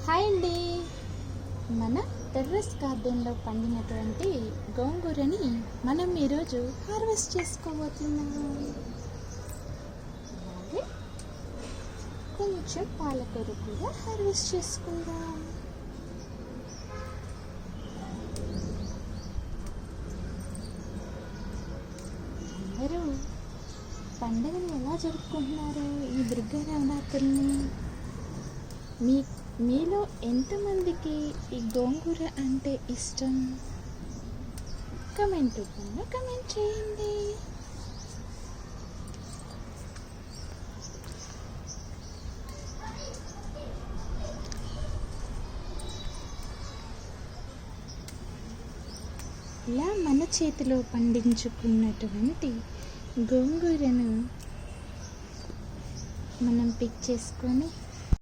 Hi అండి. మన terrace గార్డెన్లో పండినటువంటి గోంగూరని మనం ఈరోజు హార్వెస్ట్ చేసుకోబోతున్నాం. అలాగే కొంచెం పాలకూర కూడా హార్వెస్ట్ చేసుకుందాం. అందరూ పండుగను ఎలా జరుపుకుంటున్నారు ఈ దుర్గా నవరాత్రుల్ని? మీలో ఎంతమందికి ఈ గోంగూర అంటే ఇష్టం? కమెంట్ రూపంలో కమెంట్ చేయండి. ఇలా మన చేతిలో పండించుకున్నటువంటి గోంగూరను మనం పిక్ చేసుకొని